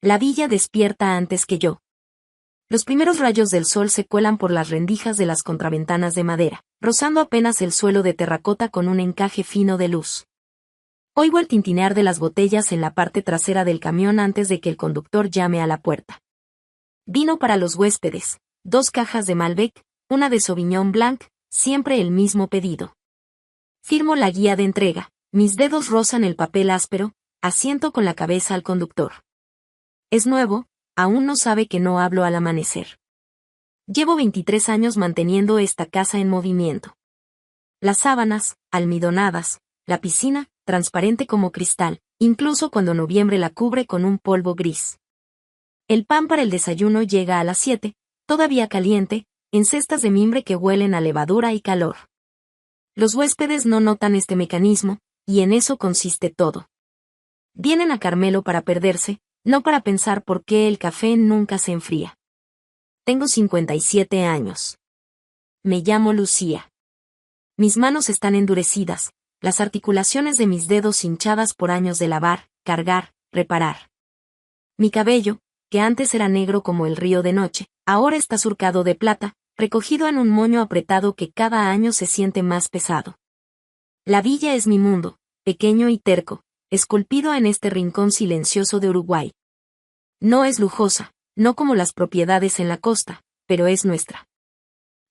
La villa despierta antes que yo. Los primeros rayos del sol se cuelan por las rendijas de las contraventanas de madera, rozando apenas el suelo de terracota con un encaje fino de luz. Oigo el tintinear de las botellas en la parte trasera del camión antes de que el conductor llame a la puerta. Vino para los huéspedes, 2 cajas de Malbec, una de Sauvignon Blanc, siempre el mismo pedido. Firmo la guía de entrega, mis dedos rozan el papel áspero, asiento con la cabeza al conductor. Es nuevo, aún no sabe que no hablo al amanecer. Llevo 23 años manteniendo esta casa en movimiento. Las sábanas, almidonadas, la piscina, transparente como cristal, incluso cuando noviembre la cubre con un polvo gris. El pan para el desayuno llega a las 7, todavía caliente, en cestas de mimbre que huelen a levadura y calor. Los huéspedes no notan este mecanismo, y en eso consiste todo. Vienen a Carmelo para perderse, no para pensar por qué el café nunca se enfría. Tengo 57 años. Me llamo Lucía. Mis manos están endurecidas, las articulaciones de mis dedos hinchadas por años de lavar, cargar, reparar. Mi cabello, que antes era negro como el río de noche, ahora está surcado de plata, recogido en un moño apretado que cada año se siente más pesado. La villa es mi mundo, pequeño y terco, esculpido en este rincón silencioso de Uruguay. No es lujosa, no como las propiedades en la costa, pero es nuestra.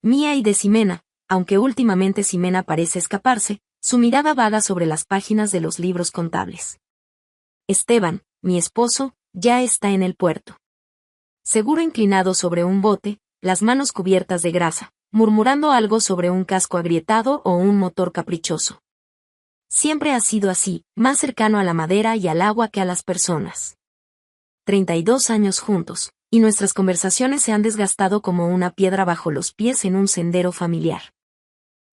Mía y de Ximena, aunque últimamente Ximena parece escaparse, su mirada vaga sobre las páginas de los libros contables. Esteban, mi esposo, ya está en el puerto. Seguro inclinado sobre un bote, las manos cubiertas de grasa, murmurando algo sobre un casco agrietado o un motor caprichoso. Siempre ha sido así, más cercano a la madera y al agua que a las personas. 32 años juntos, y nuestras conversaciones se han desgastado como una piedra bajo los pies en un sendero familiar.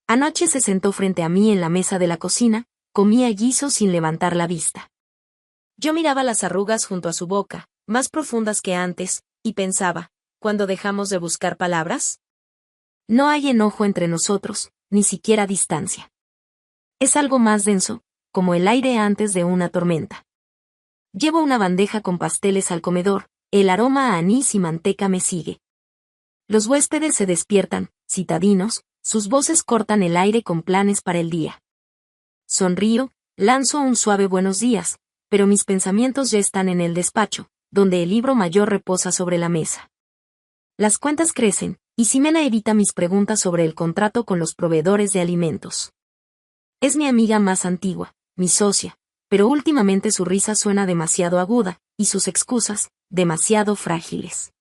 Anoche se sentó frente a mí en la mesa de la cocina, comía guiso sin levantar la vista. Yo miraba las arrugas junto a su boca, más profundas que antes, y pensaba, ¿cuándo dejamos de buscar palabras? No hay enojo entre nosotros, ni siquiera distancia. Es algo más denso, como el aire antes de una tormenta. Llevo una bandeja con pasteles al comedor, el aroma a anís y manteca me sigue. Los huéspedes se despiertan, citadinos, sus voces cortan el aire con planes para el día. Sonrío, lanzo un suave buenos días, pero mis pensamientos ya están en el despacho, donde el libro mayor reposa sobre la mesa. Las cuentas crecen, y Ximena evita mis preguntas sobre el contrato con los proveedores de alimentos. Es mi amiga más antigua, mi socia, pero últimamente su risa suena demasiado aguda, y sus excusas, demasiado frágiles.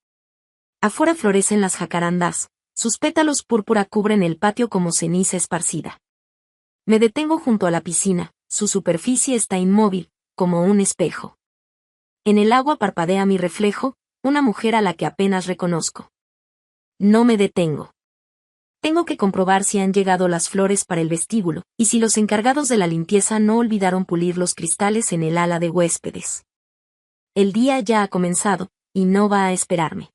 Afuera florecen las jacarandas, sus pétalos púrpura cubren el patio como ceniza esparcida. Me detengo junto a la piscina, su superficie está inmóvil, como un espejo. En el agua parpadea mi reflejo, una mujer a la que apenas reconozco. No me detengo. Tengo que comprobar si han llegado las flores para el vestíbulo, y si los encargados de la limpieza no olvidaron pulir los cristales en el ala de huéspedes. El día ya ha comenzado, y no va a esperarme.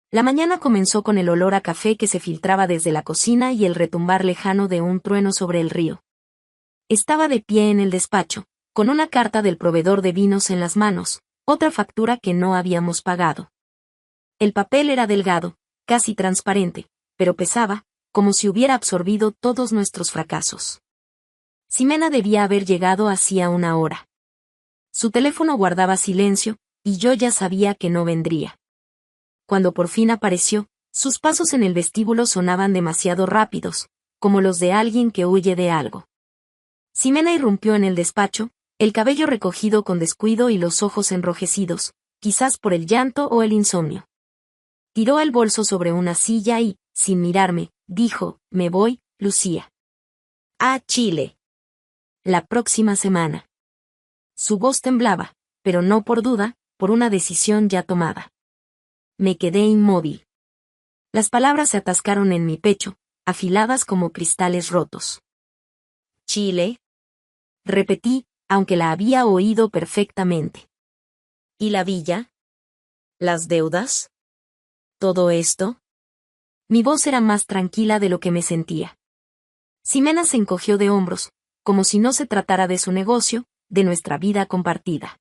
La mañana comenzó con el olor a café que se filtraba desde la cocina y el retumbar lejano de un trueno sobre el río. Estaba de pie en el despacho, con una carta del proveedor de vinos en las manos, otra factura que no habíamos pagado. El papel era delgado, casi transparente, pero pesaba, como si hubiera absorbido todos nuestros fracasos. Ximena debía haber llegado hacía una hora. Su teléfono guardaba silencio, y yo ya sabía que no vendría. Cuando por fin apareció, sus pasos en el vestíbulo sonaban demasiado rápidos, como los de alguien que huye de algo. Ximena irrumpió en el despacho, el cabello recogido con descuido y los ojos enrojecidos, quizás por el llanto o el insomnio. Tiró el bolso sobre una silla y, sin mirarme, dijo, «Me voy, Lucía. A Chile. La próxima semana». Su voz temblaba, pero no por duda, por una decisión ya tomada. Me quedé inmóvil. Las palabras se atascaron en mi pecho, afiladas como cristales rotos. «¿Chile?», repetí, aunque la había oído perfectamente. «¿Y la villa? ¿Las deudas? ¿Todo esto?». Mi voz era más tranquila de lo que me sentía. Ximena se encogió de hombros, como si no se tratara de su negocio, de nuestra vida compartida.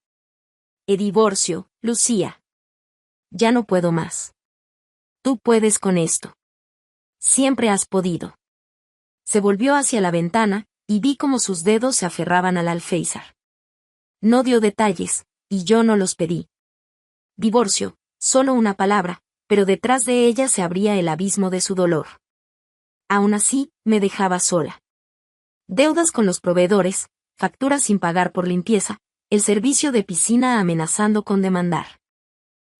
divorcio, Lucía. Ya no puedo más. Tú puedes con esto. Siempre has podido. Se volvió hacia la ventana, y vi cómo sus dedos se aferraban al alféizar. No dio detalles, y yo no los pedí. Divorcio, solo una palabra, pero detrás de ella se abría el abismo de su dolor. Aún así, me dejaba sola. Deudas con los proveedores, facturas sin pagar por limpieza, el servicio de piscina amenazando con demandar.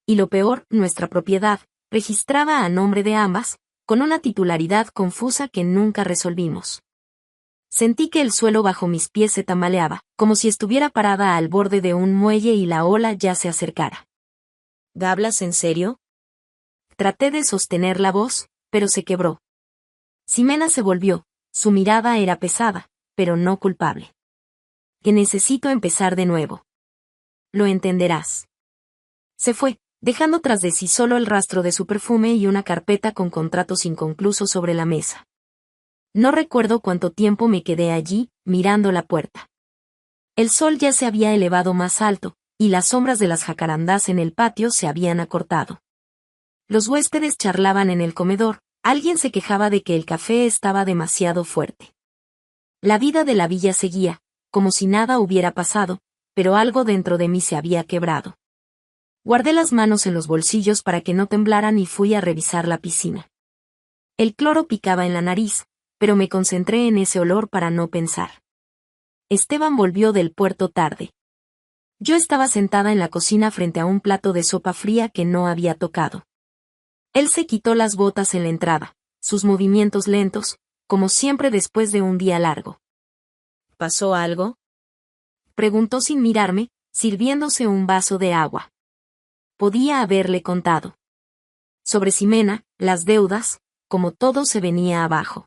Y lo peor, nuestra propiedad, registrada a nombre de ambas, con una titularidad confusa que nunca resolvimos. Sentí que el suelo bajo mis pies se tambaleaba, como si estuviera parada al borde de un muelle y la ola ya se acercara. ¿Hablas en serio? Traté de sostener la voz, pero se quebró. Ximena se volvió, su mirada era pesada, pero no culpable. Que necesito empezar de nuevo. Lo entenderás. Se fue, dejando tras de sí solo el rastro de su perfume y una carpeta con contratos inconclusos sobre la mesa. No recuerdo cuánto tiempo me quedé allí, mirando la puerta. El sol ya se había elevado más alto, y las sombras de las jacarandás en el patio se habían acortado. Los huéspedes charlaban en el comedor, alguien se quejaba de que el café estaba demasiado fuerte. La vida de la villa seguía, como si nada hubiera pasado, pero algo dentro de mí se había quebrado. Guardé las manos en los bolsillos para que no temblaran y fui a revisar la piscina. El cloro picaba en la nariz, pero me concentré en ese olor para no pensar. Esteban volvió del puerto tarde. Yo estaba sentada en la cocina frente a un plato de sopa fría que no había tocado. Él se quitó las botas en la entrada, sus movimientos lentos, como siempre después de un día largo. ¿Pasó algo?, preguntó sin mirarme, sirviéndose un vaso de agua. Podía haberle contado. Sobre Ximena, las deudas, como todo se venía abajo.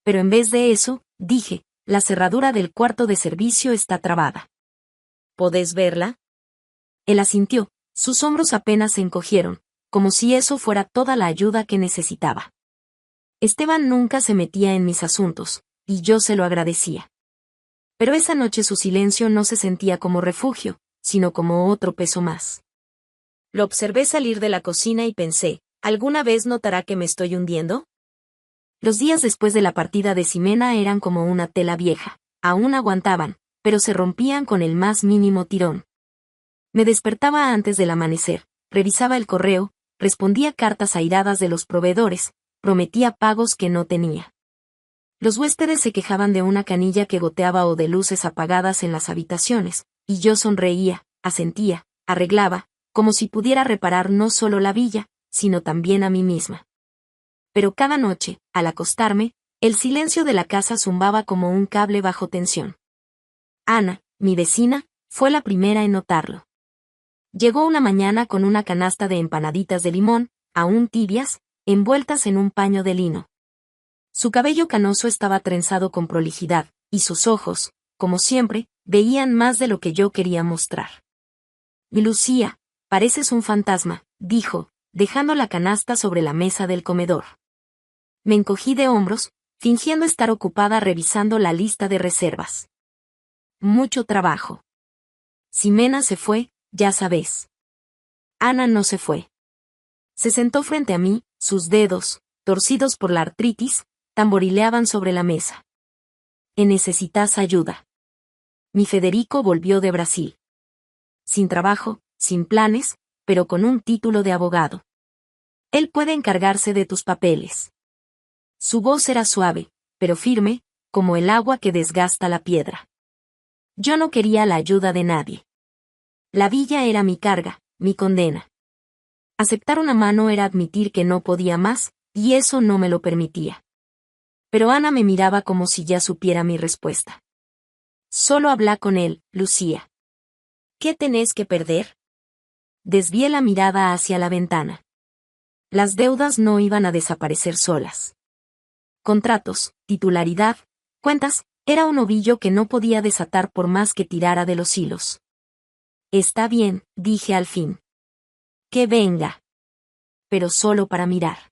Pero en vez de eso, dije, la cerradura del cuarto de servicio está trabada. ¿Podés verla? Él asintió, sus hombros apenas se encogieron, como si eso fuera toda la ayuda que necesitaba. Esteban nunca se metía en mis asuntos, y yo se lo agradecía. Pero esa noche su silencio no se sentía como refugio, sino como otro peso más. Lo observé salir de la cocina y pensé, ¿alguna vez notará que me estoy hundiendo? Los días después de la partida de Ximena eran como una tela vieja, aún aguantaban, pero se rompían con el más mínimo tirón. Me despertaba antes del amanecer, revisaba el correo, respondía cartas airadas de los proveedores, prometía pagos que no tenía. Los huéspedes se quejaban de una canilla que goteaba o de luces apagadas en las habitaciones, y yo sonreía, asentía, arreglaba, como si pudiera reparar no solo la villa, sino también a mí misma. Pero cada noche, al acostarme, el silencio de la casa zumbaba como un cable bajo tensión. Ana, mi vecina, fue la primera en notarlo. Llegó una mañana con una canasta de empanaditas de limón, aún tibias, envueltas en un paño de lino. Su cabello canoso estaba trenzado con prolijidad, y sus ojos, como siempre, veían más de lo que yo quería mostrar. Lucía, pareces un fantasma, dijo, dejando la canasta sobre la mesa del comedor. Me encogí de hombros, fingiendo estar ocupada revisando la lista de reservas. Mucho trabajo. Ximena se fue, ya sabes. Ana no se fue. Se sentó frente a mí, sus dedos, torcidos por la artritis, tamborileaban sobre la mesa. ¿Necesitas ayuda? Mi Federico volvió de Brasil. Sin trabajo, sin planes, pero con un título de abogado. Él puede encargarse de tus papeles. Su voz era suave, pero firme, como el agua que desgasta la piedra. Yo no quería la ayuda de nadie. La villa era mi carga, mi condena. Aceptar una mano era admitir que no podía más, y eso no me lo permitía. Pero Ana me miraba como si ya supiera mi respuesta. Solo habla con él, Lucía. ¿Qué tenés que perder? Desvié la mirada hacia la ventana. Las deudas no iban a desaparecer solas. Contratos, titularidad, cuentas, era un ovillo que no podía desatar por más que tirara de los hilos. Está bien, dije al fin. Que venga. Pero solo para mirar.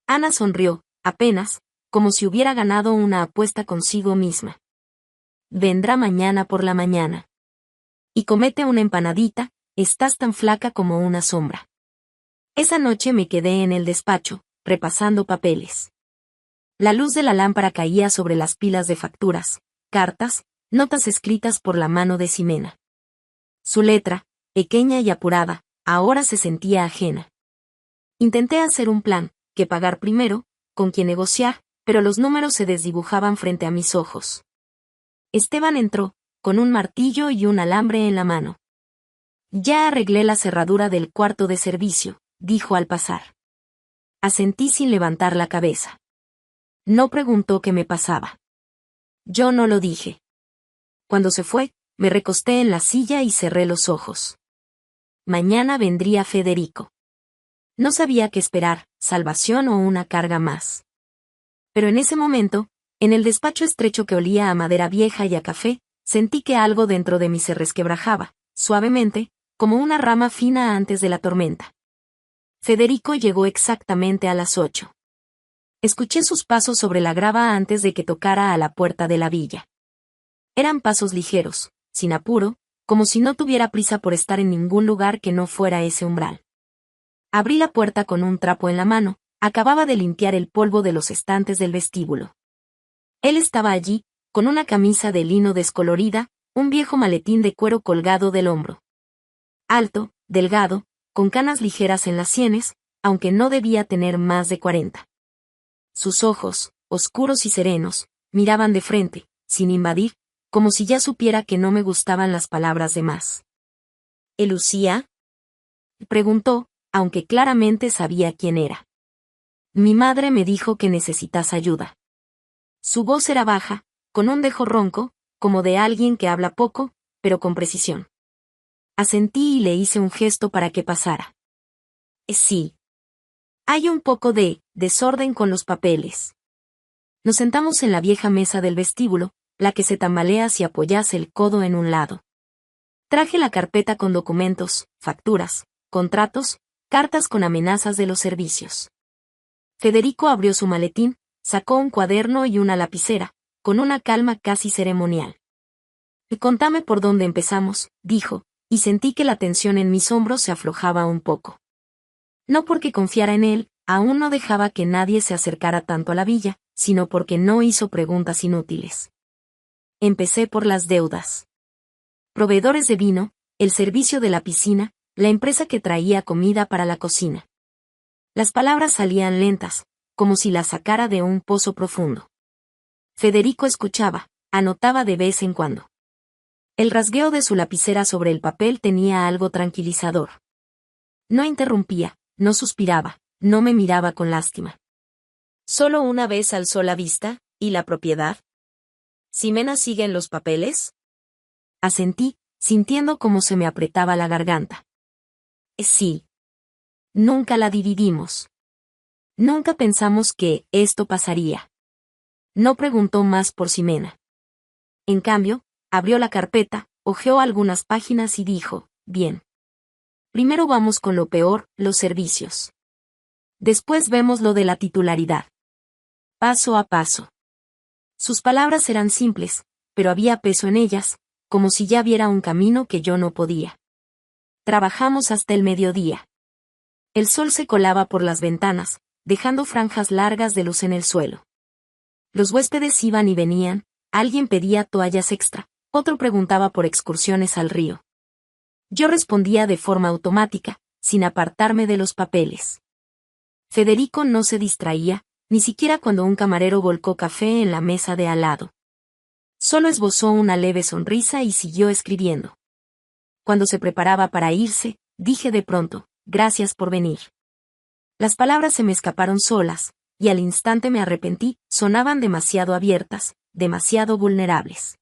Ana sonrió, apenas, como si hubiera ganado una apuesta consigo misma. Vendrá mañana por la mañana. Y comete una empanadita, estás tan flaca como una sombra. Esa noche me quedé en el despacho, repasando papeles. La luz de la lámpara caía sobre las pilas de facturas, cartas, notas escritas por la mano de Ximena. Su letra, pequeña y apurada, ahora se sentía ajena. Intenté hacer un plan, qué pagar primero, con quién negociar, pero los números se desdibujaban frente a mis ojos. Esteban entró, con un martillo y un alambre en la mano. Ya arreglé la cerradura del cuarto de servicio, dijo al pasar. Asentí sin levantar la cabeza. No preguntó qué me pasaba. Yo no lo dije. Cuando se fue, me recosté en la silla y cerré los ojos. Mañana vendría Federico. No sabía qué esperar, salvación o una carga más. Pero en ese momento, en el despacho estrecho que olía a madera vieja y a café, sentí que algo dentro de mí se resquebrajaba, suavemente, como una rama fina antes de la tormenta. Federico llegó exactamente a las 8. Escuché sus pasos sobre la grava antes de que tocara a la puerta de la villa. Eran pasos ligeros, sin apuro, como si no tuviera prisa por estar en ningún lugar que no fuera ese umbral. Abrí la puerta con un trapo en la mano, acababa de limpiar el polvo de los estantes del vestíbulo. Él estaba allí, con una camisa de lino descolorida, un viejo maletín de cuero colgado del hombro. Alto, delgado, con canas ligeras en las sienes, aunque no debía tener más de 40. Sus ojos, oscuros y serenos, miraban de frente, sin invadir, como si ya supiera que no me gustaban las palabras de más. ¿Lucía? Preguntó, aunque claramente sabía quién era. Mi madre me dijo que necesitas ayuda. Su voz era baja, con un dejo ronco, como de alguien que habla poco, pero con precisión. Asentí y le hice un gesto para que pasara. Sí. Hay un poco de desorden con los papeles. Nos sentamos en la vieja mesa del vestíbulo, la que se tambalea si apoyas el codo en un lado. Traje la carpeta con documentos, facturas, contratos, cartas con amenazas de los servicios. Federico abrió su maletín, sacó un cuaderno y una lapicera, con una calma casi ceremonial. Contame por dónde empezamos, dijo, y sentí que la tensión en mis hombros se aflojaba un poco. No porque confiara en él, aún no dejaba que nadie se acercara tanto a la villa, sino porque no hizo preguntas inútiles. Empecé por las deudas. Proveedores de vino, el servicio de la piscina, la empresa que traía comida para la cocina. Las palabras salían lentas, como si las sacara de un pozo profundo. Federico escuchaba, anotaba de vez en cuando. El rasgueo de su lapicera sobre el papel tenía algo tranquilizador. No interrumpía, no suspiraba, no me miraba con lástima. Solo una vez alzó la vista, ¿y la propiedad? ¿Ximena sigue en los papeles? Asentí, sintiendo cómo se me apretaba la garganta. Sí. Nunca la dividimos. Nunca pensamos que esto pasaría. No preguntó más por Ximena. En cambio, abrió la carpeta, hojeó algunas páginas y dijo, bien. Primero vamos con lo peor, los servicios. Después vemos lo de la titularidad. Paso a paso. Sus palabras eran simples, pero había peso en ellas, como si ya viera un camino que yo no podía. Trabajamos hasta el mediodía. El sol se colaba por las ventanas, dejando franjas largas de luz en el suelo. Los huéspedes iban y venían, alguien pedía toallas extra, otro preguntaba por excursiones al río. Yo respondía de forma automática, sin apartarme de los papeles. Federico no se distraía, ni siquiera cuando un camarero volcó café en la mesa de al lado. Solo esbozó una leve sonrisa y siguió escribiendo. Cuando se preparaba para irse, dije de pronto, gracias por venir. Las palabras se me escaparon solas, y al instante me arrepentí, sonaban demasiado abiertas, demasiado vulnerables.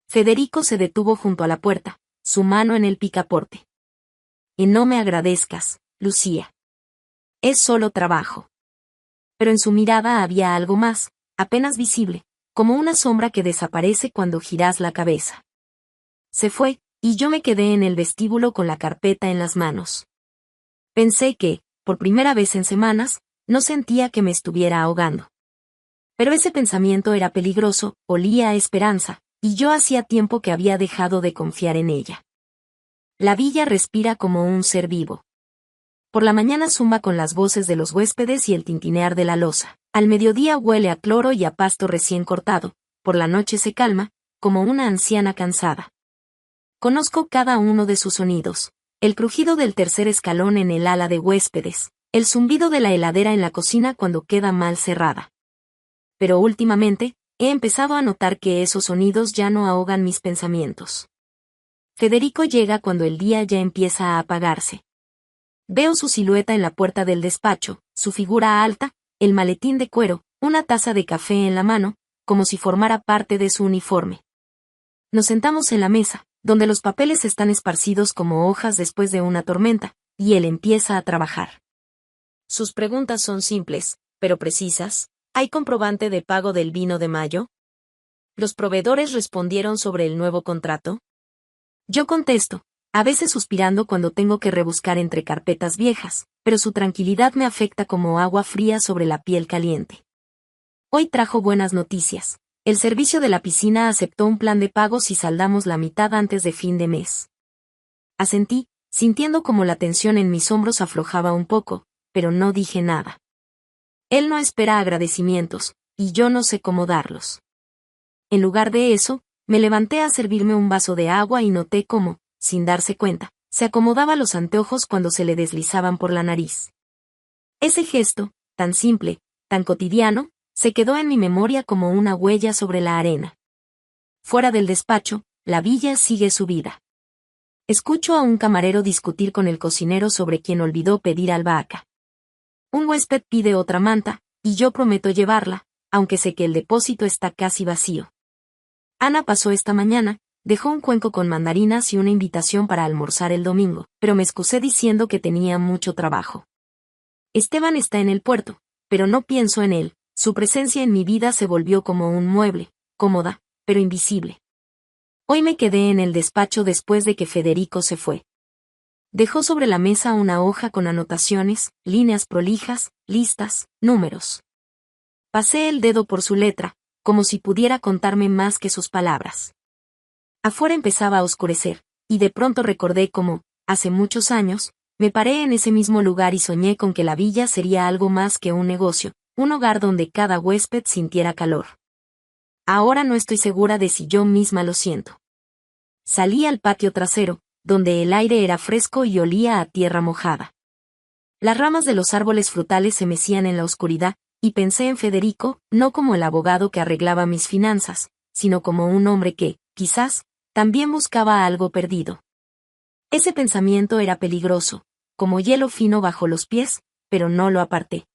Federico se detuvo junto a la puerta, su mano en el picaporte. Y no me agradezcas, Lucía. Es solo trabajo. Pero en su mirada había algo más, apenas visible, como una sombra que desaparece cuando giras la cabeza. Se fue, y yo me quedé en el vestíbulo con la carpeta en las manos. Pensé que, por primera vez en semanas, no sentía que me estuviera ahogando. Pero ese pensamiento era peligroso, olía a esperanza, y yo hacía tiempo que había dejado de confiar en ella. La villa respira como un ser vivo. Por la mañana zumba con las voces de los huéspedes y el tintinear de la loza. Al mediodía huele a cloro y a pasto recién cortado. Por la noche se calma, como una anciana cansada. Conozco cada uno de sus sonidos. El crujido del tercer escalón en el ala de huéspedes. El zumbido de la heladera en la cocina cuando queda mal cerrada. Pero últimamente, he empezado a notar que esos sonidos ya no ahogan mis pensamientos. Federico llega cuando el día ya empieza a apagarse. Veo su silueta en la puerta del despacho, su figura alta, el maletín de cuero, una taza de café en la mano, como si formara parte de su uniforme. Nos sentamos en la mesa, donde los papeles están esparcidos como hojas después de una tormenta, y él empieza a trabajar. Sus preguntas son simples, pero precisas. ¿Hay comprobante de pago del vino de mayo? ¿Los proveedores respondieron sobre el nuevo contrato? Yo contesto, a veces suspirando cuando tengo que rebuscar entre carpetas viejas, pero su tranquilidad me afecta como agua fría sobre la piel caliente. Hoy trajo buenas noticias. El servicio de la piscina aceptó un plan de pagos y saldamos la mitad antes de fin de mes. Asentí, sintiendo como la tensión en mis hombros aflojaba un poco, pero no dije nada. Él no espera agradecimientos, y yo no sé cómo darlos. En lugar de eso, me levanté a servirme un vaso de agua y noté cómo, sin darse cuenta, se acomodaba los anteojos cuando se le deslizaban por la nariz. Ese gesto, tan simple, tan cotidiano, se quedó en mi memoria como una huella sobre la arena. Fuera del despacho, la villa sigue su vida. Escucho a un camarero discutir con el cocinero sobre quien olvidó pedir albahaca. Un huésped pide otra manta, y yo prometo llevarla, aunque sé que el depósito está casi vacío. Ana pasó esta mañana, dejó un cuenco con mandarinas y una invitación para almorzar el domingo, pero me excusé diciendo que tenía mucho trabajo. Esteban está en el puerto, pero no pienso en él, su presencia en mi vida se volvió como un mueble, cómoda, pero invisible. Hoy me quedé en el despacho después de que Federico se fue. Dejó sobre la mesa una hoja con anotaciones, líneas prolijas, listas, números. Pasé el dedo por su letra, como si pudiera contarme más que sus palabras. Afuera empezaba a oscurecer, y de pronto recordé cómo, hace muchos años, me paré en ese mismo lugar y soñé con que la villa sería algo más que un negocio, un hogar donde cada huésped sintiera calor. Ahora no estoy segura de si yo misma lo siento. Salí al patio trasero, donde el aire era fresco y olía a tierra mojada. Las ramas de los árboles frutales se mecían en la oscuridad, y pensé en Federico, no como el abogado que arreglaba mis finanzas, sino como un hombre que, quizás, también buscaba algo perdido. Ese pensamiento era peligroso, como hielo fino bajo los pies, pero no lo aparté.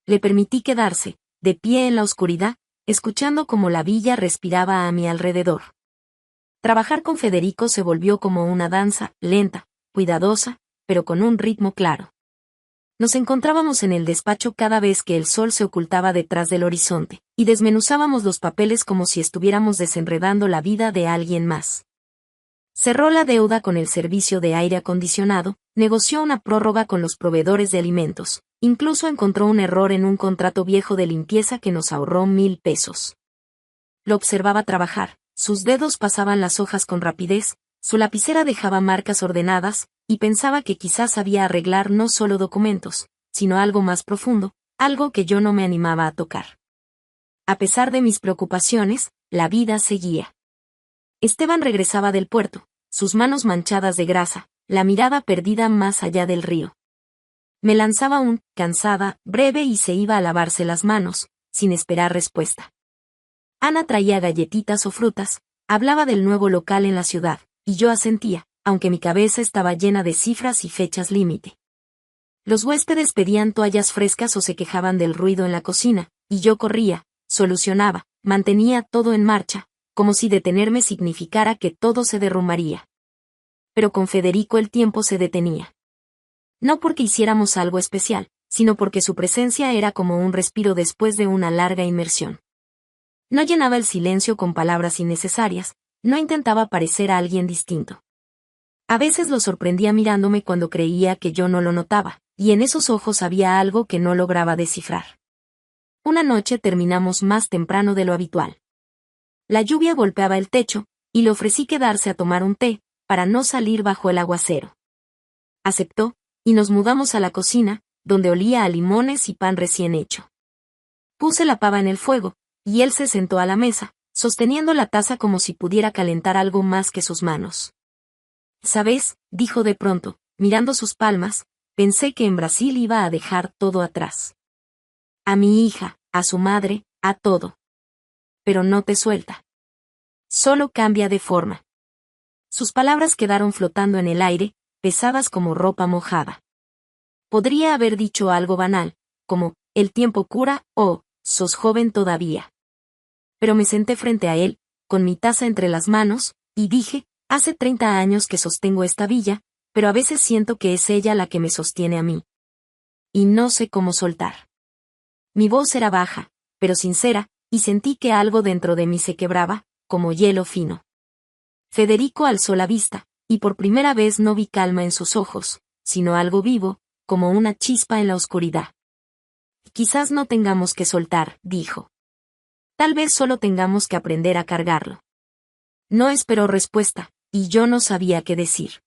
Le permití quedarse, de pie en la oscuridad, escuchando cómo la villa respiraba a mi alrededor. Trabajar con Federico se volvió como una danza, lenta, cuidadosa, pero con un ritmo claro. Nos encontrábamos en el despacho cada vez que el sol se ocultaba detrás del horizonte, y desmenuzábamos los papeles como si estuviéramos desenredando la vida de alguien más. Cerró la deuda con el servicio de aire acondicionado, negoció una prórroga con los proveedores de alimentos, incluso encontró un error en un contrato viejo de limpieza que nos ahorró 1,000 pesos. Lo observaba trabajar, sus dedos pasaban las hojas con rapidez, su lapicera dejaba marcas ordenadas, y pensaba que quizás sabía arreglar no solo documentos, sino algo más profundo, algo que yo no me animaba a tocar. A pesar de mis preocupaciones, la vida seguía. Esteban regresaba del puerto, sus manos manchadas de grasa, la mirada perdida más allá del río. Me lanzaba un cansada, breve y se iba a lavarse las manos, sin esperar respuesta. Ana traía galletitas o frutas, hablaba del nuevo local en la ciudad, y yo asentía, aunque mi cabeza estaba llena de cifras y fechas límite. Los huéspedes pedían toallas frescas o se quejaban del ruido en la cocina, y yo corría, solucionaba, mantenía todo en marcha, como si detenerme significara que todo se derrumbaría. Pero con Federico el tiempo se detenía. No porque hiciéramos algo especial, sino porque su presencia era como un respiro después de una larga inmersión. No llenaba el silencio con palabras innecesarias, no intentaba parecer a alguien distinto. A veces lo sorprendía mirándome cuando creía que yo no lo notaba, y en esos ojos había algo que no lograba descifrar. Una noche terminamos más temprano de lo habitual. La lluvia golpeaba el techo, y le ofrecí quedarse a tomar un té, para no salir bajo el aguacero. Aceptó, y nos mudamos a la cocina, donde olía a limones y pan recién hecho. Puse la pava en el fuego, y él se sentó a la mesa, sosteniendo la taza como si pudiera calentar algo más que sus manos. «¿Sabes?», dijo de pronto, mirando sus palmas, «pensé que en Brasil iba a dejar todo atrás. A mi hija, a su madre, a todo. Pero no te suelta. Solo cambia de forma». Sus palabras quedaron flotando en el aire, pesadas como ropa mojada. Podría haber dicho algo banal, como, «el tiempo cura», o, «sos joven todavía». Pero me senté frente a él, con mi taza entre las manos, y dije, «Hace 30 años que sostengo esta villa, pero a veces siento que es ella la que me sostiene a mí. Y no sé cómo soltar». Mi voz era baja, pero sincera, y sentí que algo dentro de mí se quebraba, como hielo fino. Federico alzó la vista, y por primera vez no vi calma en sus ojos, sino algo vivo, como una chispa en la oscuridad. «Quizás no tengamos que soltar», dijo. «Tal vez solo tengamos que aprender a cargarlo». No esperó respuesta, y yo no sabía qué decir.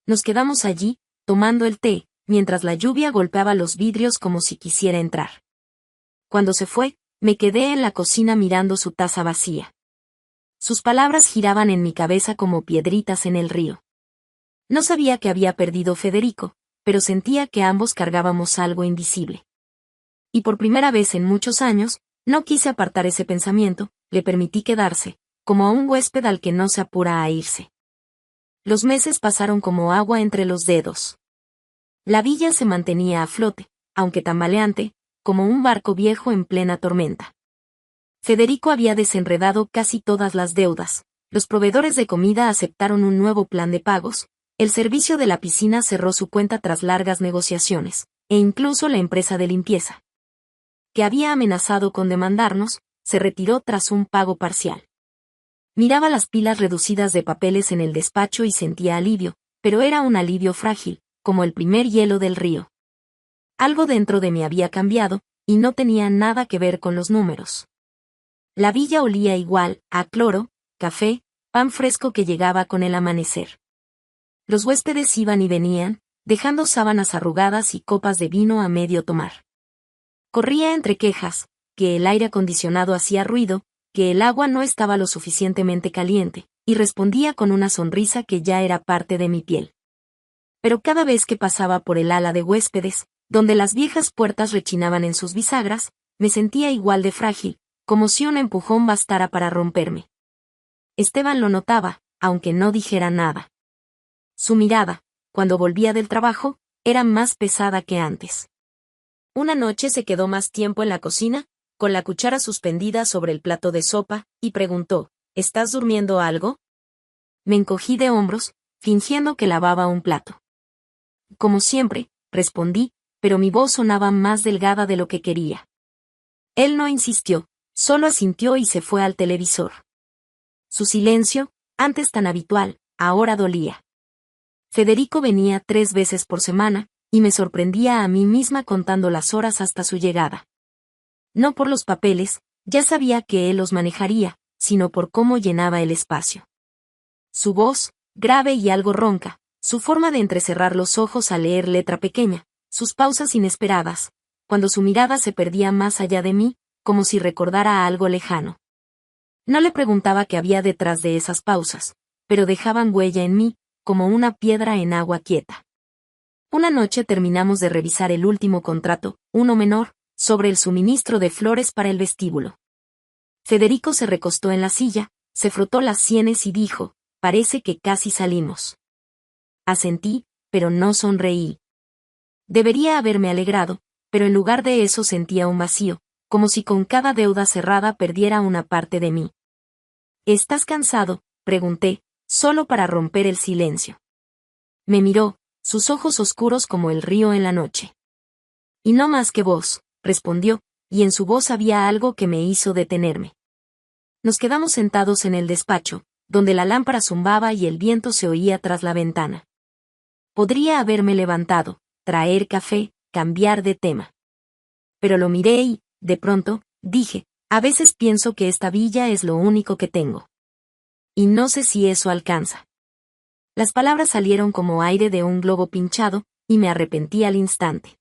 Nos quedamos allí, tomando el té, mientras la lluvia golpeaba los vidrios como si quisiera entrar. Cuando se fue, me quedé en la cocina mirando su taza vacía. Sus palabras giraban en mi cabeza como piedritas en el río. No sabía que había perdido Federico, pero sentía que ambos cargábamos algo invisible. Y por primera vez en muchos años, no quise apartar ese pensamiento, le permití quedarse, como a un huésped al que no se apura a irse. Los meses pasaron como agua entre los dedos. La villa se mantenía a flote, aunque tambaleante, como un barco viejo en plena tormenta. Federico había desenredado casi todas las deudas, los proveedores de comida aceptaron un nuevo plan de pagos, el servicio de la piscina cerró su cuenta tras largas negociaciones, e incluso la empresa de limpieza, que había amenazado con demandarnos, se retiró tras un pago parcial. Miraba las pilas reducidas de papeles en el despacho y sentía alivio, pero era un alivio frágil, como el primer hielo del río. Algo dentro de mí había cambiado, y no tenía nada que ver con los números. La villa olía igual, a cloro, café, pan fresco que llegaba con el amanecer. Los huéspedes iban y venían, dejando sábanas arrugadas y copas de vino a medio tomar. Corría entre quejas, que el aire acondicionado hacía ruido, que el agua no estaba lo suficientemente caliente, y respondía con una sonrisa que ya era parte de mi piel. Pero cada vez que pasaba por el ala de huéspedes, donde las viejas puertas rechinaban en sus bisagras, me sentía igual de frágil, como si un empujón bastara para romperme. Esteban lo notaba, aunque no dijera nada. Su mirada, cuando volvía del trabajo, era más pesada que antes. Una noche se quedó más tiempo en la cocina, con la cuchara suspendida sobre el plato de sopa, y preguntó, «¿Estás durmiendo algo?». Me encogí de hombros, fingiendo que lavaba un plato. «Como siempre», respondí, pero mi voz sonaba más delgada de lo que quería. Él no insistió, solo asintió y se fue al televisor. Su silencio, antes tan habitual, ahora dolía. Federico venía 3 veces por semana, y me sorprendía a mí misma contando las horas hasta su llegada. No por los papeles, ya sabía que él los manejaría, sino por cómo llenaba el espacio. Su voz, grave y algo ronca, su forma de entrecerrar los ojos al leer letra pequeña, sus pausas inesperadas, cuando su mirada se perdía más allá de mí, como si recordara algo lejano. No le preguntaba qué había detrás de esas pausas, pero dejaban huella en mí, como una piedra en agua quieta. Una noche terminamos de revisar el último contrato, uno menor, sobre el suministro de flores para el vestíbulo. Federico se recostó en la silla, se frotó las sienes y dijo, «Parece que casi salimos». Asentí, pero no sonreí. Debería haberme alegrado, pero en lugar de eso sentía un vacío, como si con cada deuda cerrada perdiera una parte de mí. «¿Estás cansado?», pregunté, solo para romper el silencio. Me miró, sus ojos oscuros como el río en la noche. «Y no más que vos», respondió, y en su voz había algo que me hizo detenerme. Nos quedamos sentados en el despacho, donde la lámpara zumbaba y el viento se oía tras la ventana. Podría haberme levantado, traer café, cambiar de tema. Pero lo miré y, de pronto, dije, A veces pienso que esta villa es lo único que tengo. Y no sé si eso alcanza. Las palabras salieron como aire de un globo pinchado, y me arrepentí al instante.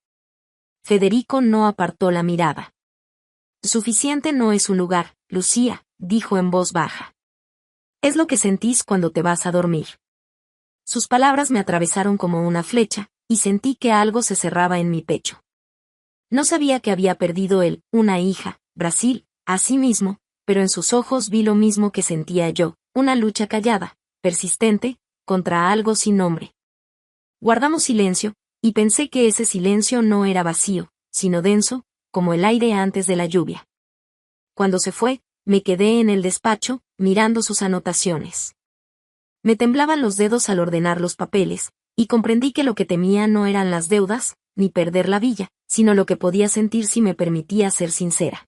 Federico no apartó la mirada. Suficiente no es un lugar, Lucía, dijo en voz baja. Es lo que sentís cuando te vas a dormir. Sus palabras me atravesaron como una flecha, y sentí que algo se cerraba en mi pecho. No sabía que había perdido él, una hija, Brasil, a sí mismo, pero en sus ojos vi lo mismo que sentía yo, una lucha callada, persistente, contra algo sin nombre. Guardamos silencio, y pensé que ese silencio no era vacío, sino denso, como el aire antes de la lluvia. Cuando se fue, me quedé en el despacho, mirando sus anotaciones. Me temblaban los dedos al ordenar los papeles, y comprendí que lo que temía no eran las deudas, ni perder la villa, sino lo que podía sentir si me permitía ser sincera.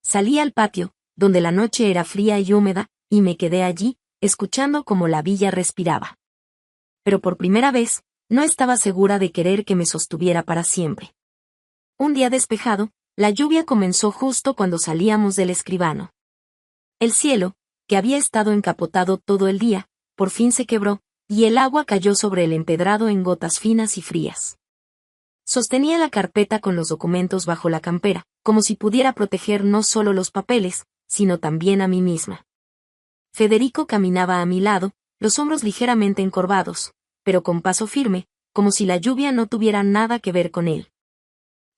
Salí al patio, donde la noche era fría y húmeda, y me quedé allí, escuchando cómo la villa respiraba. Pero por primera vez, no estaba segura de querer que me sostuviera para siempre. Un día despejado, la lluvia comenzó justo cuando salíamos del escribano. El cielo, que había estado encapotado todo el día, por fin se quebró, y el agua cayó sobre el empedrado en gotas finas y frías. Sostenía la carpeta con los documentos bajo la campera, como si pudiera proteger no solo los papeles, sino también a mí misma. Federico caminaba a mi lado, los hombros ligeramente encorvados, pero con paso firme, como si la lluvia no tuviera nada que ver con él.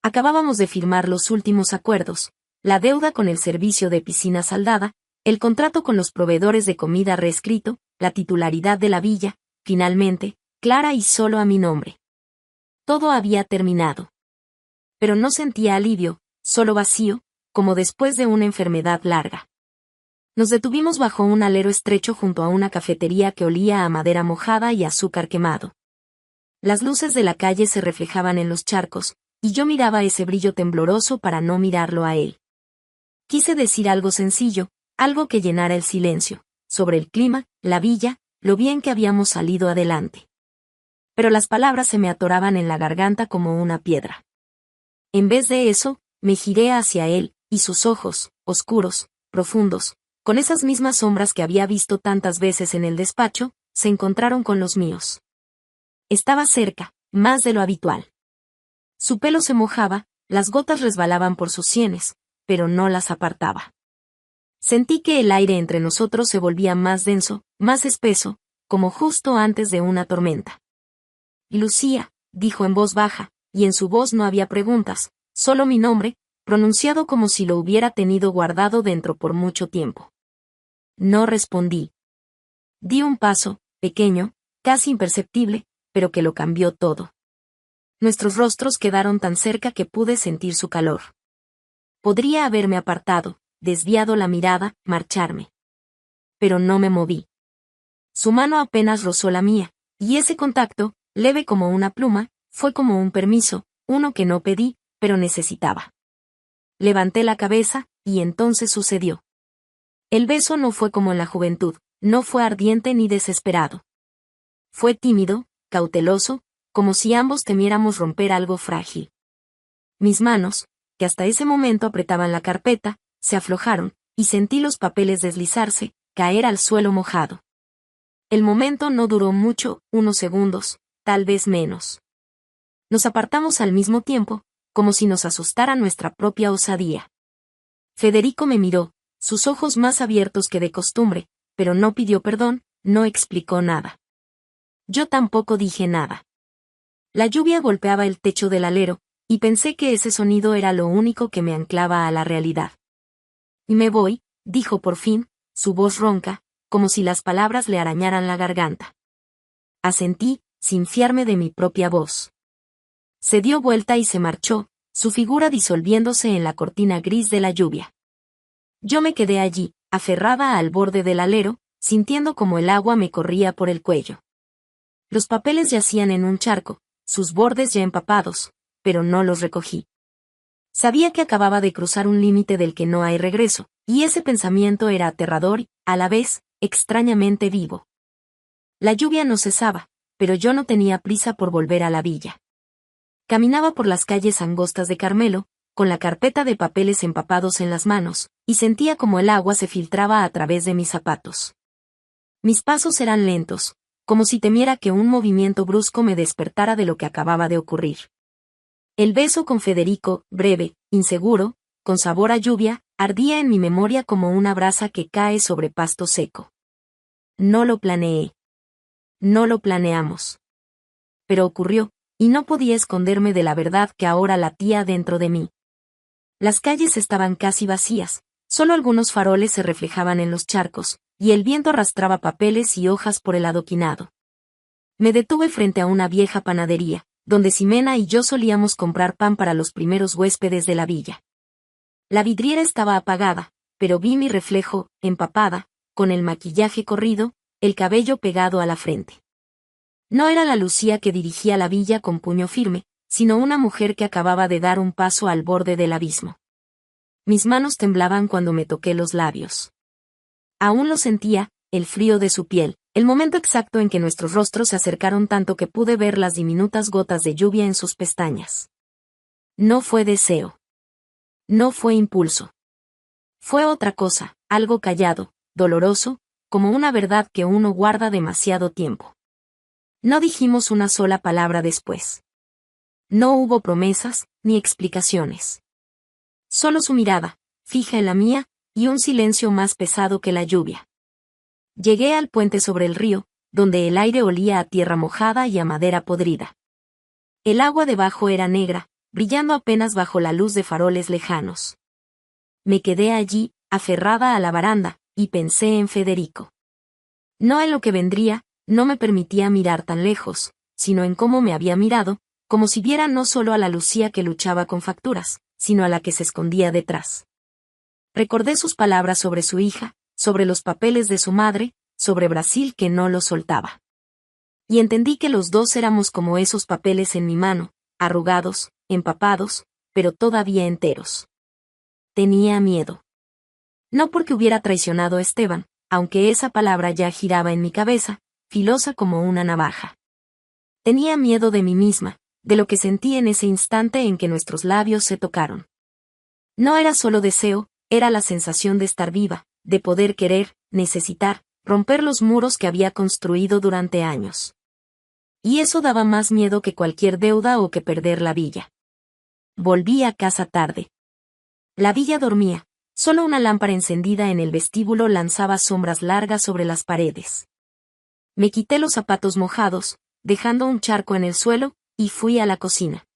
Acabábamos de firmar los últimos acuerdos, la deuda con el servicio de piscina saldada, el contrato con los proveedores de comida reescrito, la titularidad de la villa, finalmente, clara y solo a mi nombre. Todo había terminado. Pero no sentía alivio, solo vacío, como después de una enfermedad larga. Nos detuvimos bajo un alero estrecho junto a una cafetería que olía a madera mojada y azúcar quemado. Las luces de la calle se reflejaban en los charcos, y yo miraba ese brillo tembloroso para no mirarlo a él. Quise decir algo sencillo, algo que llenara el silencio, sobre el clima, la villa, lo bien que habíamos salido adelante. Pero las palabras se me atoraban en la garganta como una piedra. En vez de eso, me giré hacia él, y sus ojos, oscuros, profundos, con esas mismas sombras que había visto tantas veces en el despacho, se encontraron con los míos. Estaba cerca, más de lo habitual. Su pelo se mojaba, las gotas resbalaban por sus sienes, pero no las apartaba. Sentí que el aire entre nosotros se volvía más denso, más espeso, como justo antes de una tormenta. Lucía, dijo en voz baja, y en su voz no había preguntas, solo mi nombre, pronunciado como si lo hubiera tenido guardado dentro por mucho tiempo. No respondí. Di un paso, pequeño, casi imperceptible, pero que lo cambió todo. Nuestros rostros quedaron tan cerca que pude sentir su calor. Podría haberme apartado, desviado la mirada, marcharme. Pero no me moví. Su mano apenas rozó la mía, y ese contacto, leve como una pluma, fue como un permiso, uno que no pedí, pero necesitaba. Levanté la cabeza, y entonces sucedió. El beso no fue como en la juventud, no fue ardiente ni desesperado. Fue tímido, cauteloso, como si ambos temiéramos romper algo frágil. Mis manos, que hasta ese momento apretaban la carpeta, se aflojaron, y sentí los papeles deslizarse, caer al suelo mojado. El momento no duró mucho, unos segundos, tal vez menos. Nos apartamos al mismo tiempo, como si nos asustara nuestra propia osadía. Federico me miró, sus ojos más abiertos que de costumbre, pero no pidió perdón, no explicó nada. Yo tampoco dije nada. La lluvia golpeaba el techo del alero, y pensé que ese sonido era lo único que me anclaba a la realidad. Y me voy, dijo por fin, su voz ronca, como si las palabras le arañaran la garganta. Asentí, sin fiarme de mi propia voz. Se dio vuelta y se marchó, su figura disolviéndose en la cortina gris de la lluvia. Yo me quedé allí, aferrada al borde del alero, sintiendo como el agua me corría por el cuello. Los papeles yacían en un charco, sus bordes ya empapados, pero no los recogí. Sabía que acababa de cruzar un límite del que no hay regreso, y ese pensamiento era aterrador y, a la vez, extrañamente vivo. La lluvia no cesaba, pero yo no tenía prisa por volver a la villa. Caminaba por las calles angostas de Carmelo, con la carpeta de papeles empapados en las manos, y sentía como el agua se filtraba a través de mis zapatos. Mis pasos eran lentos, como si temiera que un movimiento brusco me despertara de lo que acababa de ocurrir. El beso con Federico, breve, inseguro, con sabor a lluvia, ardía en mi memoria como una brasa que cae sobre pasto seco. No lo planeé. No lo planeamos. Pero ocurrió, y no podía esconderme de la verdad que ahora latía dentro de mí. Las calles estaban casi vacías, solo algunos faroles se reflejaban en los charcos, y el viento arrastraba papeles y hojas por el adoquinado. Me detuve frente a una vieja panadería, donde Ximena y yo solíamos comprar pan para los primeros huéspedes de la villa. La vidriera estaba apagada, pero vi mi reflejo, empapada, con el maquillaje corrido, el cabello pegado a la frente. No era la Lucía que dirigía la villa con puño firme, sino una mujer que acababa de dar un paso al borde del abismo. Mis manos temblaban cuando me toqué los labios. Aún lo sentía, el frío de su piel, el momento exacto en que nuestros rostros se acercaron tanto que pude ver las diminutas gotas de lluvia en sus pestañas. No fue deseo. No fue impulso. Fue otra cosa, algo callado, doloroso, como una verdad que uno guarda demasiado tiempo. No dijimos una sola palabra después. No hubo promesas, ni explicaciones. Solo su mirada, fija en la mía, y un silencio más pesado que la lluvia. Llegué al puente sobre el río, donde el aire olía a tierra mojada y a madera podrida. El agua debajo era negra, brillando apenas bajo la luz de faroles lejanos. Me quedé allí, aferrada a la baranda, y pensé en Federico. No en lo que vendría, no me permitía mirar tan lejos, sino en cómo me había mirado, como si viera no solo a la Lucía que luchaba con facturas, sino a la que se escondía detrás. Recordé sus palabras sobre su hija, sobre los papeles de su madre, sobre Brasil que no lo soltaba. Y entendí que los dos éramos como esos papeles en mi mano, arrugados, empapados, pero todavía enteros. Tenía miedo. No porque hubiera traicionado a Esteban, aunque esa palabra ya giraba en mi cabeza, filosa como una navaja. Tenía miedo de mí misma, de lo que sentí en ese instante en que nuestros labios se tocaron. No era solo deseo, era la sensación de estar viva, de poder querer, necesitar, romper los muros que había construido durante años. Y eso daba más miedo que cualquier deuda o que perder la villa. Volví a casa tarde. La villa dormía, solo una lámpara encendida en el vestíbulo lanzaba sombras largas sobre las paredes. Me quité los zapatos mojados, dejando un charco en el suelo, y fui a la cocina.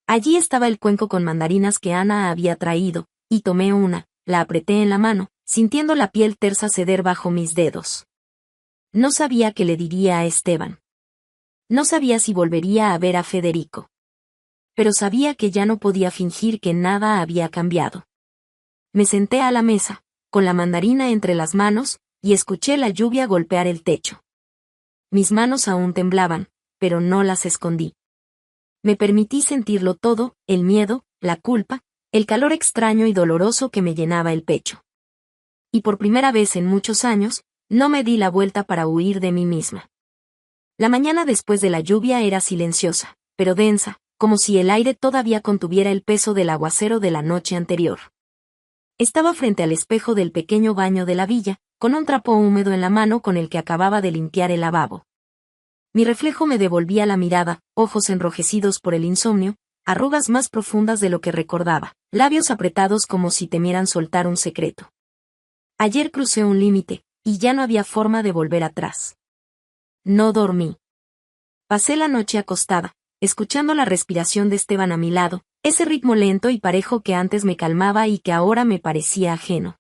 Allí estaba el cuenco con mandarinas que Ana había traído, y tomé una, la apreté en la mano, sintiendo la piel tersa ceder bajo mis dedos. No sabía qué le diría a Esteban. No sabía si volvería a ver a Federico. Pero sabía que ya no podía fingir que nada había cambiado. Me senté a la mesa, con la mandarina entre las manos, y escuché la lluvia golpear el techo. Mis manos aún temblaban, pero no las escondí. Me permití sentirlo todo, el miedo, la culpa, el calor extraño y doloroso que me llenaba el pecho. Y por primera vez en muchos años, no me di la vuelta para huir de mí misma. La mañana después de la lluvia era silenciosa, pero densa, como si el aire todavía contuviera el peso del aguacero de la noche anterior. Estaba frente al espejo del pequeño baño de la villa, con un trapo húmedo en la mano con el que acababa de limpiar el lavabo. Mi reflejo me devolvía la mirada, ojos enrojecidos por el insomnio, arrugas más profundas de lo que recordaba, labios apretados como si temieran soltar un secreto. Ayer crucé un límite, y ya no había forma de volver atrás. No dormí. Pasé la noche acostada, escuchando la respiración de Esteban a mi lado, ese ritmo lento y parejo que antes me calmaba y que ahora me parecía ajeno.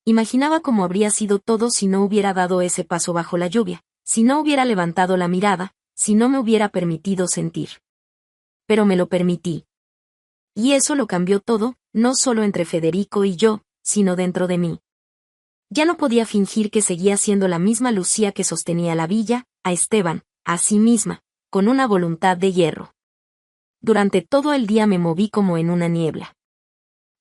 Imaginaba cómo habría sido todo si no hubiera dado ese paso bajo la lluvia, si no hubiera levantado la mirada, si no me hubiera permitido sentir. Pero me lo permití. Y eso lo cambió todo, no solo entre Federico y yo, sino dentro de mí. Ya no podía fingir que seguía siendo la misma Lucía que sostenía la villa, a Esteban, a sí misma, con una voluntad de hierro. Durante todo el día me moví como en una niebla.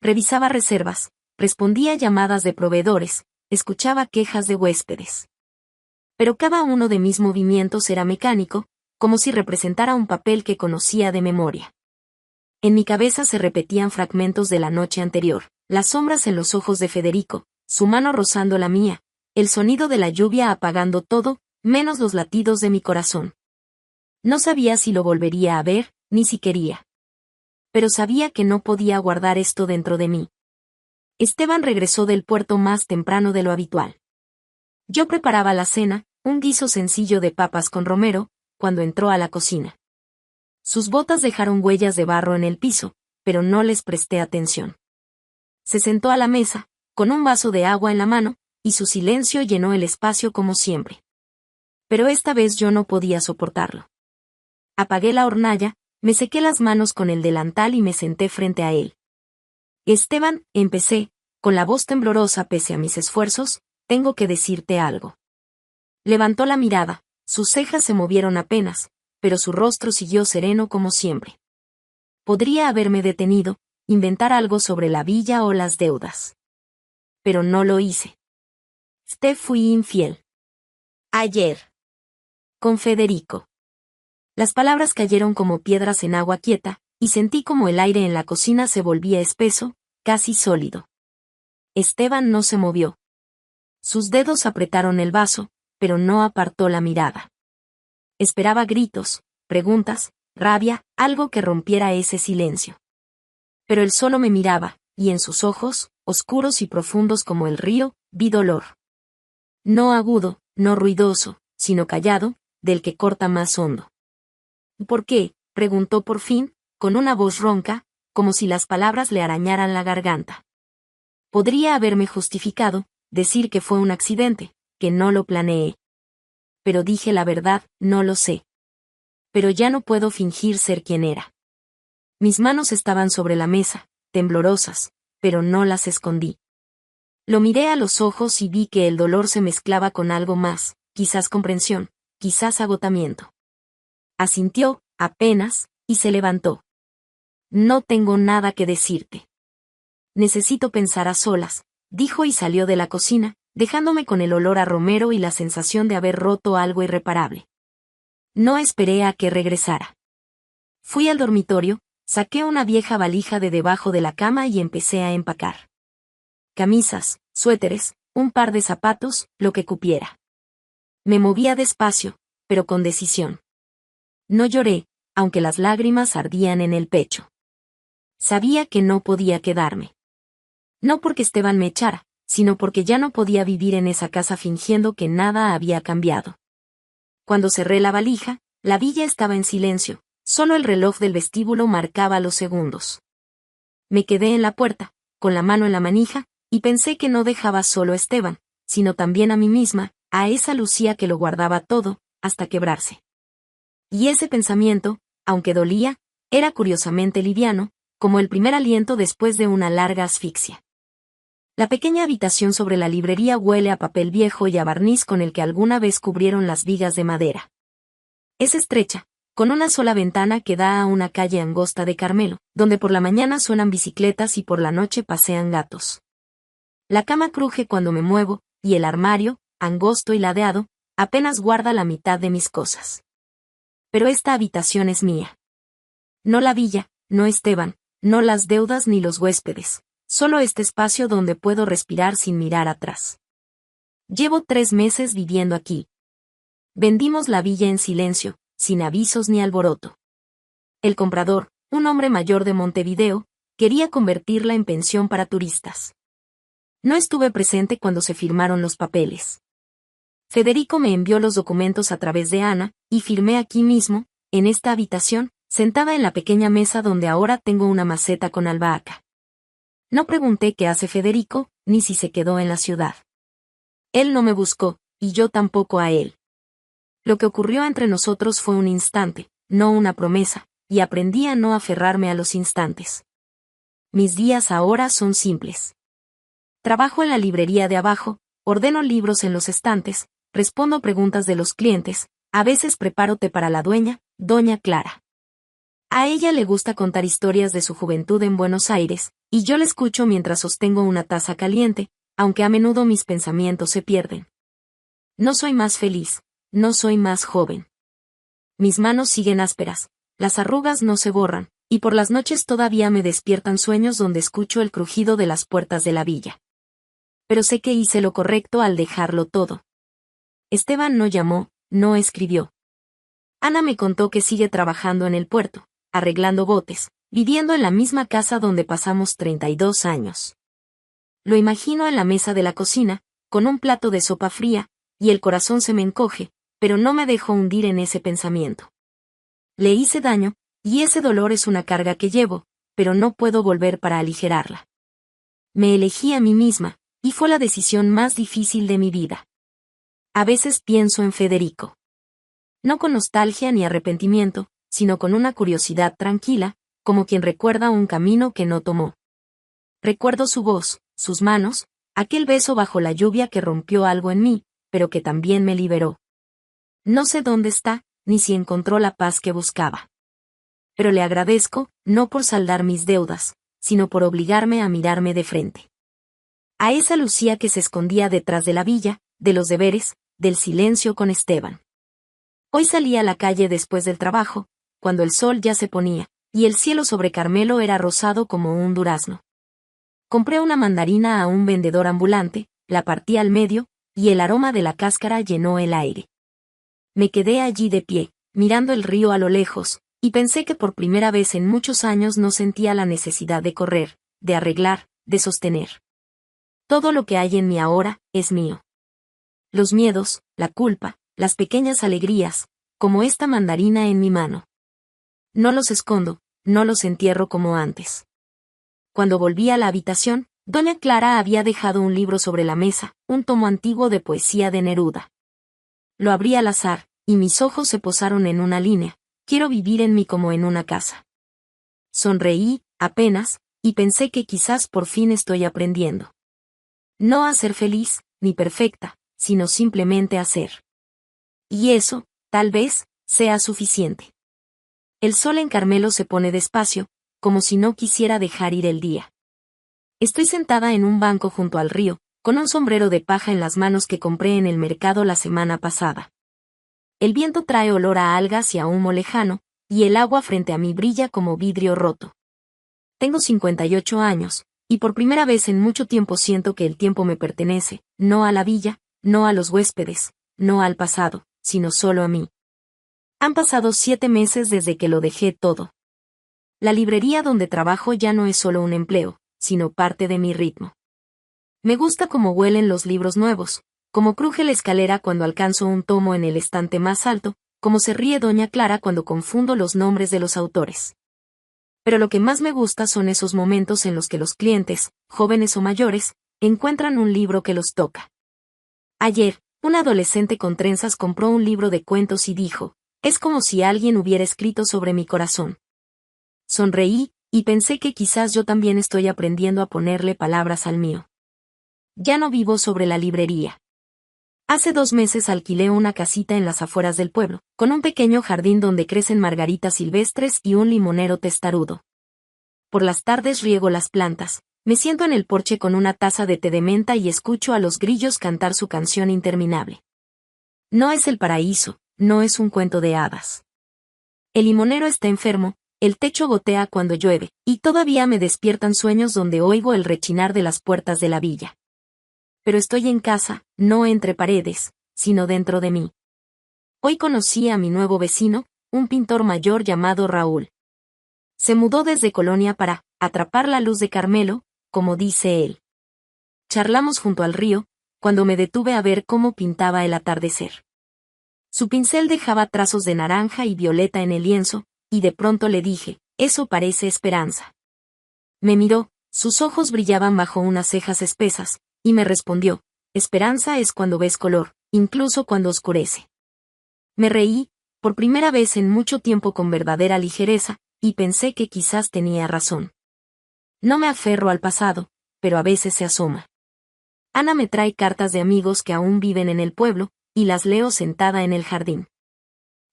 Revisaba reservas, respondía llamadas de proveedores, escuchaba quejas de huéspedes. Pero cada uno de mis movimientos era mecánico, como si representara un papel que conocía de memoria. En mi cabeza se repetían fragmentos de la noche anterior, las sombras en los ojos de Federico, su mano rozando la mía, el sonido de la lluvia apagando todo, menos los latidos de mi corazón. No sabía si lo volvería a ver, ni si quería. Pero sabía que no podía guardar esto dentro de mí. Esteban regresó del puerto más temprano de lo habitual. Yo preparaba la cena, un guiso sencillo de papas con romero, cuando entró a la cocina. Sus botas dejaron huellas de barro en el piso, pero no les presté atención. Se sentó a la mesa, con un vaso de agua en la mano, y su silencio llenó el espacio como siempre. Pero esta vez yo no podía soportarlo. Apagué la hornalla, me sequé las manos con el delantal y me senté frente a él. Esteban, empecé, con la voz temblorosa pese a mis esfuerzos, tengo que decirte algo. Levantó la mirada, sus cejas se movieron apenas, pero su rostro siguió sereno como siempre. Podría haberme detenido, inventar algo sobre la villa o las deudas. Pero no lo hice. Fui infiel. Ayer. Con Federico. Las palabras cayeron como piedras en agua quieta, y sentí como el aire en la cocina se volvía espeso, casi sólido. Esteban no se movió. Sus dedos apretaron el vaso, pero no apartó la mirada. Esperaba gritos, preguntas, rabia, algo que rompiera ese silencio. Pero él solo me miraba, y en sus ojos, oscuros y profundos como el río, vi dolor. No agudo, no ruidoso, sino callado, del que corta más hondo. ¿Por qué?, preguntó por fin, con una voz ronca, como si las palabras le arañaran la garganta. Podría haberme justificado, decir que fue un accidente, que no lo planeé. Pero dije la verdad, no lo sé. Pero ya no puedo fingir ser quien era. Mis manos estaban sobre la mesa, temblorosas, pero no las escondí. Lo miré a los ojos y vi que el dolor se mezclaba con algo más, quizás comprensión, quizás agotamiento. Asintió, apenas, y se levantó. No tengo nada que decirte. Necesito pensar a solas, dijo y salió de la cocina, dejándome con el olor a romero y la sensación de haber roto algo irreparable. No esperé a que regresara. Fui al dormitorio, saqué una vieja valija de debajo de la cama y empecé a empacar. Camisas, suéteres, un par de zapatos, lo que cupiera. Me movía despacio, pero con decisión. No lloré, aunque las lágrimas ardían en el pecho. Sabía que no podía quedarme. No porque Esteban me echara, sino porque ya no podía vivir en esa casa fingiendo que nada había cambiado. Cuando cerré la valija, la villa estaba en silencio, solo el reloj del vestíbulo marcaba los segundos. Me quedé en la puerta, con la mano en la manija, y pensé que no dejaba solo a Esteban, sino también a mí misma, a esa Lucía que lo guardaba todo, hasta quebrarse. Y ese pensamiento, aunque dolía, era curiosamente liviano, como el primer aliento después de una larga asfixia. La pequeña habitación sobre la librería huele a papel viejo y a barniz con el que alguna vez cubrieron las vigas de madera. Es estrecha, con una sola ventana que da a una calle angosta de Carmelo, donde por la mañana suenan bicicletas y por la noche pasean gatos. La cama cruje cuando me muevo, y el armario, angosto y ladeado, apenas guarda la mitad de mis cosas. Pero esta habitación es mía. No la villa, no Esteban, no las deudas ni los huéspedes, solo este espacio donde puedo respirar sin mirar atrás. Llevo 3 meses viviendo aquí. Vendimos la villa en silencio, sin avisos ni alboroto. El comprador, un hombre mayor de Montevideo, quería convertirla en pensión para turistas. No estuve presente cuando se firmaron los papeles. Federico me envió los documentos a través de Ana, y firmé aquí mismo, en esta habitación, sentada en la pequeña mesa donde ahora tengo una maceta con albahaca. No pregunté qué hace Federico, ni si se quedó en la ciudad. Él no me buscó, y yo tampoco a él. Lo que ocurrió entre nosotros fue un instante, no una promesa, y aprendí a no aferrarme a los instantes. Mis días ahora son simples. Trabajo en la librería de abajo, ordeno libros en los estantes, respondo preguntas de los clientes, a veces preparo té para la dueña, doña Clara. A ella le gusta contar historias de su juventud en Buenos Aires, y yo la escucho mientras sostengo una taza caliente, aunque a menudo mis pensamientos se pierden. No soy más feliz, no soy más joven. Mis manos siguen ásperas, las arrugas no se borran, Y por las noches todavía me despiertan sueños donde escucho el crujido de las puertas de la villa. Pero sé que hice lo correcto al dejarlo todo. Esteban no llamó, no escribió. Ana me contó que sigue trabajando en el puerto, arreglando botes, viviendo en la misma casa donde pasamos 32 años. Lo imagino en la mesa de la cocina, con un plato de sopa fría, y el corazón se me encoge, pero no me dejo hundir en ese pensamiento. Le hice daño, y ese dolor es una carga que llevo, pero no puedo volver para aligerarla. Me elegí a mí misma, y fue la decisión más difícil de mi vida. A veces pienso en Federico. No con nostalgia ni arrepentimiento, sino con una curiosidad tranquila, como quien recuerda un camino que no tomó. Recuerdo su voz, sus manos, aquel beso bajo la lluvia que rompió algo en mí, pero que también me liberó. No sé dónde está, ni si encontró la paz que buscaba. Pero le agradezco, no por saldar mis deudas, sino por obligarme a mirarme de frente. A esa Lucía que se escondía detrás de la villa, de los deberes, del silencio con Esteban. Hoy salí a la calle después del trabajo, cuando el sol ya se ponía, y el cielo sobre Carmelo era rosado como un durazno. Compré una mandarina a un vendedor ambulante, la partí al medio, y el aroma de la cáscara llenó el aire. Me quedé allí de pie, mirando el río a lo lejos, y pensé que por primera vez en muchos años no sentía la necesidad de correr, de arreglar, de sostener. Todo lo que hay en mí ahora, es mío. Los miedos, la culpa, las pequeñas alegrías, como esta mandarina en mi mano. No los escondo, no los entierro como antes. Cuando volví a la habitación, doña Clara había dejado un libro sobre la mesa, un tomo antiguo de poesía de Neruda. Lo abrí al azar, y mis ojos se posaron en una línea: quiero vivir en mí como en una casa. Sonreí, apenas, y pensé que quizás por fin estoy aprendiendo. No a ser feliz, ni perfecta, sino simplemente a ser. Y eso, tal vez, sea suficiente. El sol en Carmelo se pone despacio, como si no quisiera dejar ir el día. Estoy sentada en un banco junto al río, con un sombrero de paja en las manos que compré en el mercado la semana pasada. El viento trae olor a algas y a humo lejano, y el agua frente a mí brilla como vidrio roto. Tengo 58 años, y por primera vez en mucho tiempo siento que el tiempo me pertenece, no a la villa, no a los huéspedes, no al pasado, sino solo a mí. Han pasado 7 meses desde que lo dejé todo. La librería donde trabajo ya no es solo un empleo, sino parte de mi ritmo. Me gusta cómo huelen los libros nuevos, cómo cruje la escalera cuando alcanzo un tomo en el estante más alto, cómo se ríe doña Clara cuando confundo los nombres de los autores. Pero lo que más me gusta son esos momentos en los que los clientes, jóvenes o mayores, encuentran un libro que los toca. Ayer, un adolescente con trenzas compró un libro de cuentos y dijo: es como si alguien hubiera escrito sobre mi corazón. Sonreí, y pensé que quizás yo también estoy aprendiendo a ponerle palabras al mío. Ya no vivo sobre la librería. Hace 2 meses alquilé una casita en las afueras del pueblo, con un pequeño jardín donde crecen margaritas silvestres y un limonero testarudo. Por las tardes riego las plantas, me siento en el porche con una taza de té de menta y escucho a los grillos cantar su canción interminable. No es el paraíso, no es un cuento de hadas. El limonero está enfermo, el techo gotea cuando llueve, y todavía me despiertan sueños donde oigo el rechinar de las puertas de la villa. Pero estoy en casa, no entre paredes, sino dentro de mí. Hoy conocí a mi nuevo vecino, un pintor mayor llamado Raúl. Se mudó desde Colonia para atrapar la luz de Carmelo, como dice él. Charlamos junto al río, cuando me detuve a ver cómo pintaba el atardecer. Su pincel dejaba trazos de naranja y violeta en el lienzo, y de pronto le dije: eso parece esperanza. Me miró, sus ojos brillaban bajo unas cejas espesas, y me respondió: esperanza es cuando ves color, incluso cuando oscurece. Me reí, por primera vez en mucho tiempo con verdadera ligereza, y pensé que quizás tenía razón. No me aferro al pasado, pero a veces se asoma. Ana me trae cartas de amigos que aún viven en el pueblo, y las leo sentada en el jardín.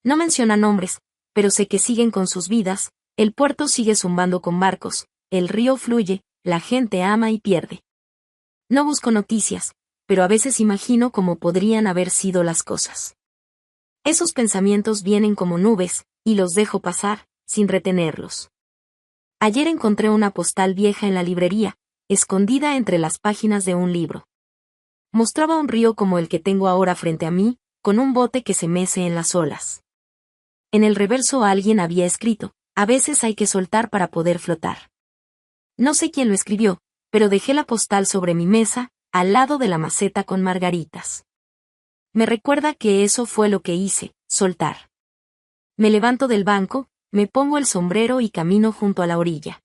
No menciona nombres, pero sé que siguen con sus vidas, el puerto sigue zumbando con barcos, el río fluye, la gente ama y pierde. No busco noticias, pero a veces imagino cómo podrían haber sido las cosas. Esos pensamientos vienen como nubes, y los dejo pasar, sin retenerlos. Ayer encontré una postal vieja en la librería, escondida entre las páginas de un libro. Mostraba un río como el que tengo ahora frente a mí, con un bote que se mece en las olas. En el reverso alguien había escrito: a veces hay que soltar para poder flotar. No sé quién lo escribió, pero dejé la postal sobre mi mesa, al lado de la maceta con margaritas. Me recuerda que eso fue lo que hice, soltar. Me levanto del banco, me pongo el sombrero y camino junto a la orilla.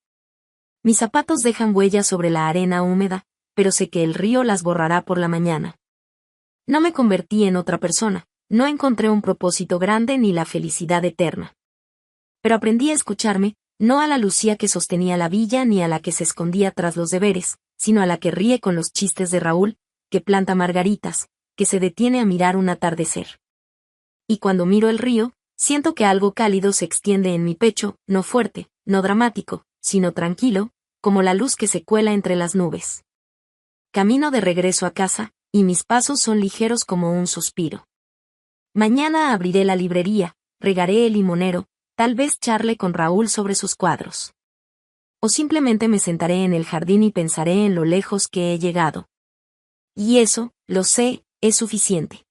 Mis zapatos dejan huellas sobre la arena húmeda, pero sé que el río las borrará por la mañana. No me convertí en otra persona, no encontré un propósito grande ni la felicidad eterna. Pero aprendí a escucharme, no a la Lucía que sostenía la villa ni a la que se escondía tras los deberes, sino a la que ríe con los chistes de Raúl, que planta margaritas, que se detiene a mirar un atardecer. Y cuando miro el río, siento que algo cálido se extiende en mi pecho, no fuerte, no dramático, sino tranquilo, como la luz que se cuela entre las nubes. Camino de regreso a casa, y mis pasos son ligeros como un suspiro. Mañana abriré la librería, regaré el limonero, tal vez charle con Raúl sobre sus cuadros. O simplemente me sentaré en el jardín y pensaré en lo lejos que he llegado. Y eso, lo sé, es suficiente.